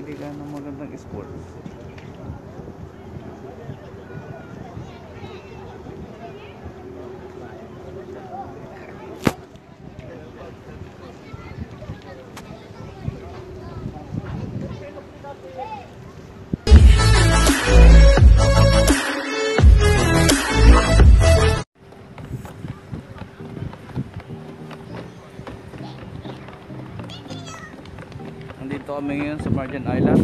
Pili ka ng magandang sport. Nandito kami ngayon sa Marjan Island.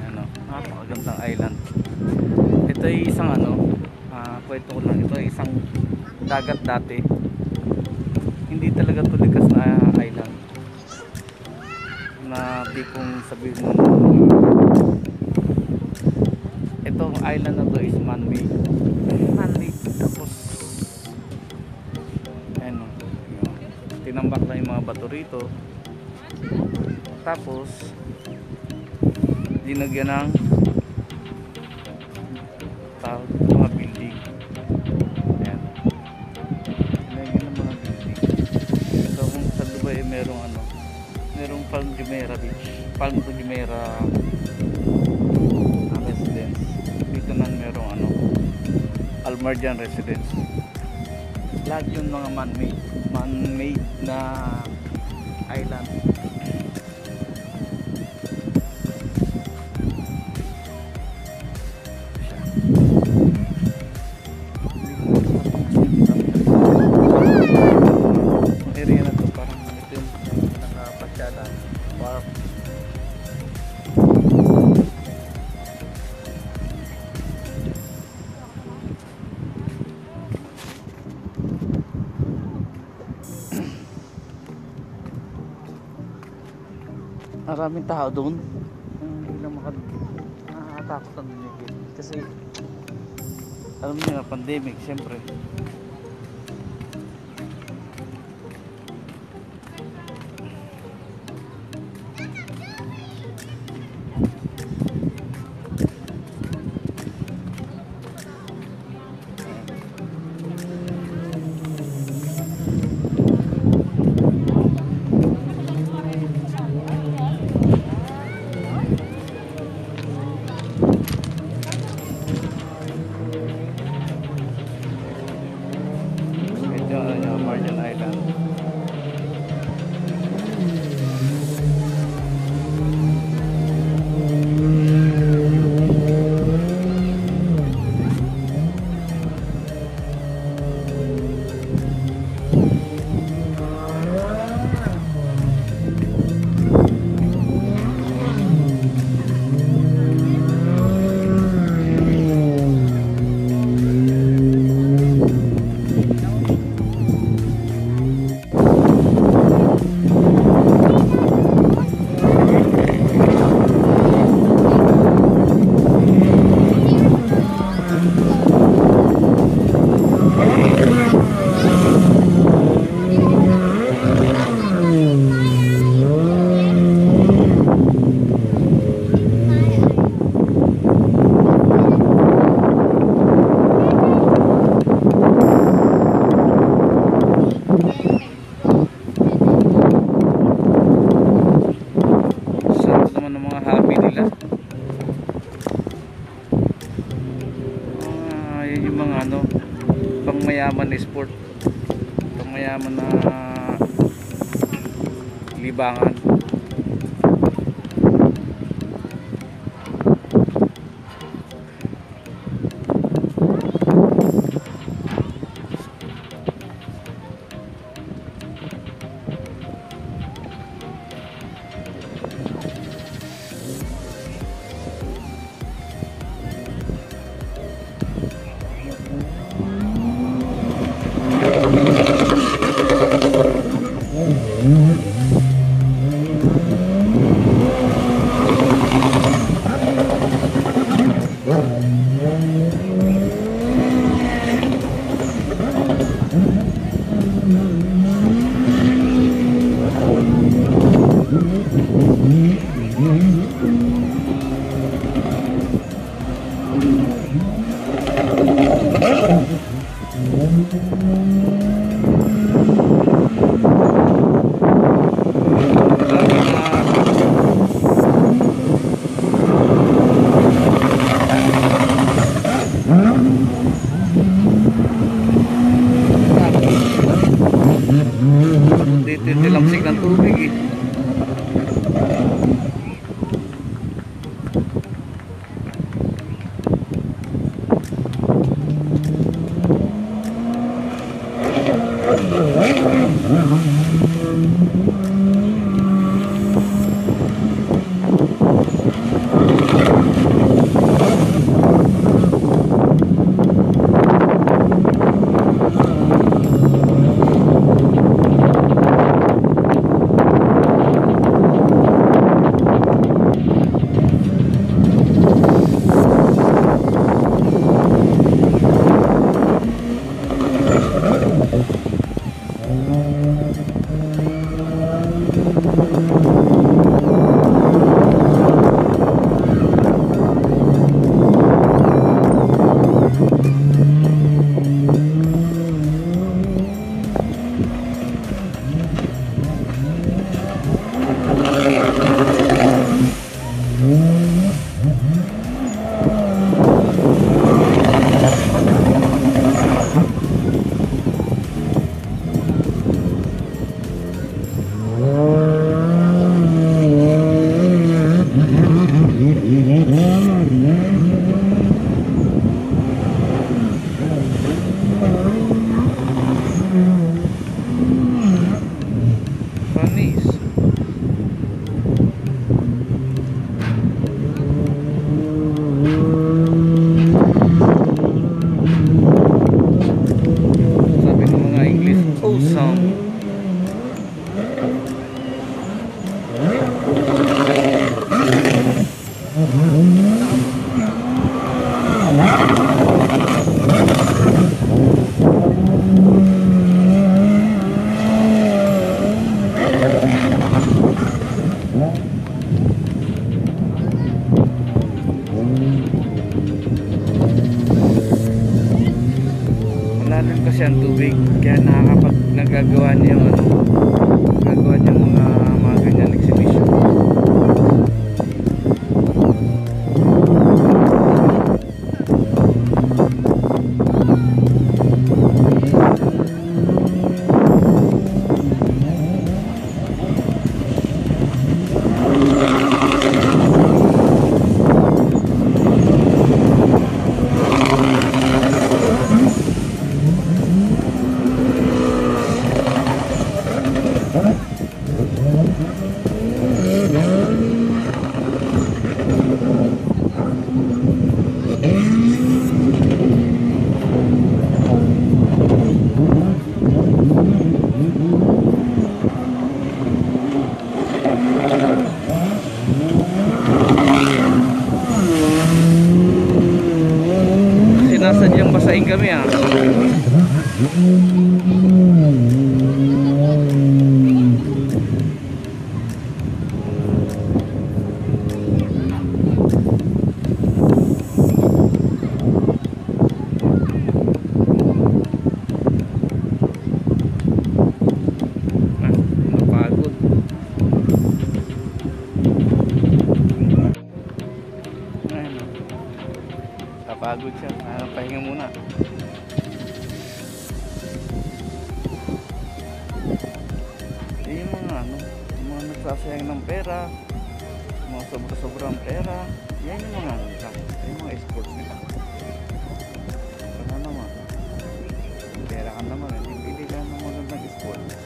Ano, napakagandang island. Ito ay isang kwento ko lang, ito ay isang dagat dati. Hindi talaga to likas na island. Na tipong sabihin mo itong island na to is man-made. Man-made. Tapos ano, tinambak na yung mga bato rito. Tapos dinagyan ng mga building. Ayan. Dinagyan ng mga building. So kung sa Dubai merong Palm Jumeirah Beach, Palm Jumeirah residence. Dito na merong Al Marjan residence. Lahat yung mga man-made na island. Area na to parang ito yung nakapasyada park. Maraming tao doon. Hindi lang nakakatakot ang dinigil. Kasi alam niyo, pandemic siyempre. Marjan Island. Yun yung mga pangmayaman na sport, pangmayaman na libangan. Dito yung tilamsik ng tubig eh. Panis. Sabi ng mga English, awesome. Malalim kasi ang tubig, kaya nakakapag nagagawa niya yung nagagawa niya mga ganyan exhibition. Sinasadyang basahin kami ah. Napagod. Napagod siya. Pahinga muna. Yung mga nagsasayang ng pera, mga sobra-sobrang pera, yan yung mga yung mga sports nila. Ano naman, pera ka naman, hindi ka ng magandang sports.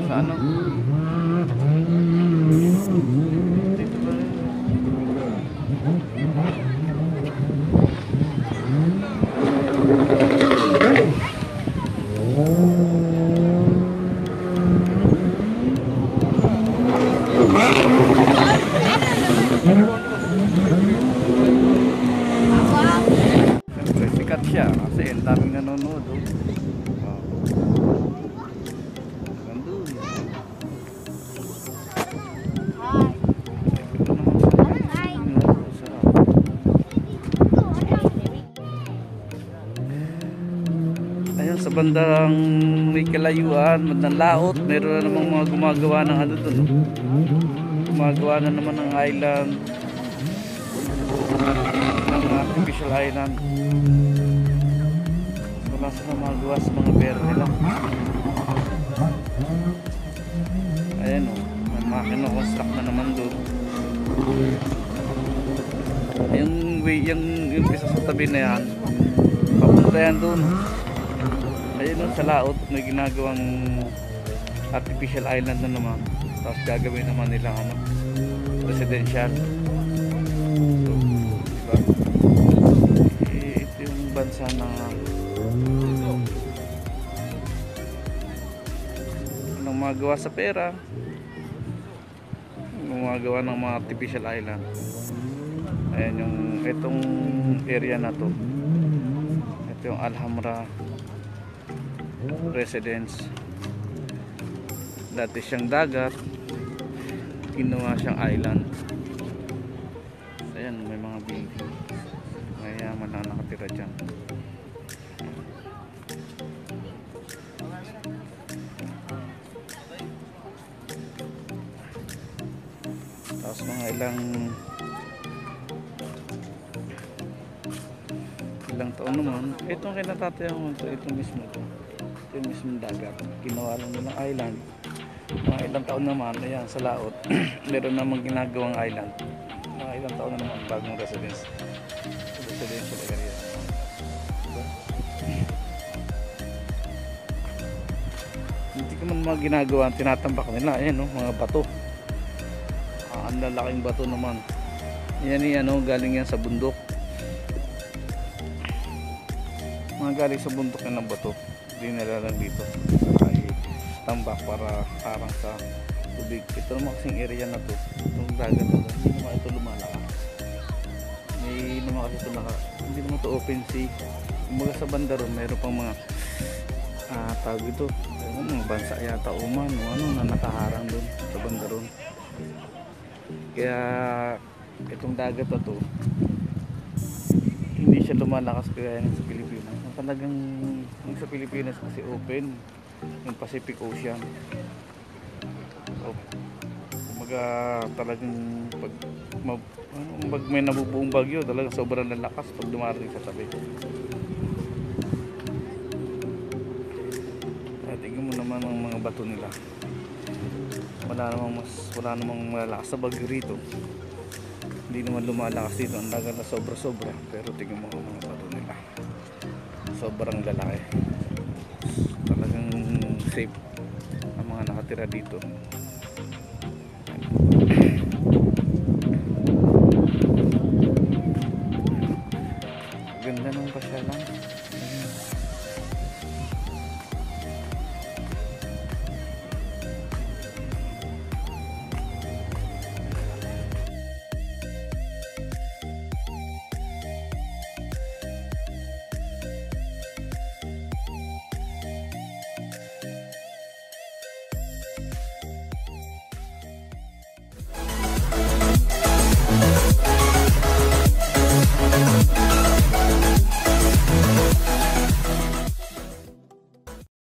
Sa ano? Dito ba? Sikat siya kasi ang daming nanonood. Hi. bandang may kalayuan, bandang laot, meron na namang mga gumagawa ng ano doon. Gumagawa na naman ng island, ng artificial island. Wala sila magawa sa mga pera nila. Ayan o, may makina construct na naman doon. Yung isa sa tabi na yan, papunta yan doon. Ayun doon sa laot, may ginagawang artificial island na naman. Tapos gagawin naman nila ano, residential. So, diba? Ito yung bansa na anong magawa sa pera, gumagawa ng mga artificial island. Ayan yung itong area na to, ito yung Alhambra Residence. Dati siyang dagat, ginawa siyang island. Ayan, may mga building, mayayaman na nakatira dyan. Tapos mga ilang taon naman, itong kinatatayan mo ito mismo to. Ito yung mismong dagat, ginawa lang nilang island. Mga ilang taon naman, ayan sa laot meron namang ginagawang island. Mga ilang taon na naman bagong residential area. Hindi ko man mga ginagawa, tinatambak nila. Ayan no, mga bato. Ang lalaking bato naman. Yan yung ano, galing yan sa bundok. Mga galing sa bundok yan ng bato. Dinala lang dito ay tambak para harang sa tubig. Ito naman kasing area na to, itong dagat na to, hindi naman ito lumalakas. May naman kasi ito hindi naman ito open sea. Kumbaga sa banda ron, mayroon pang mga tawag ito, mga bansa yata uman o ano na nakaharang doon sa banda ron. Kaya itong dagat na to, hindi siya lumalakas kaya sa Pilipinas. Talagang yung sa Pilipinas kasi open yung Pacific Ocean. So, kumbaga talagang pag may nabubuong bagyo, talagang sobrang lalakas pag dumarating sa tabi. Tingnan mo naman ang mga bato nila. Wala namang malalakas sa bagyo rito. Hindi naman lumalakas dito ang dagat na sobra-sobra, pero tingnan mo ang mga bato nila. Sobrang lalaki. Talagang safe ang mga nakatira dito.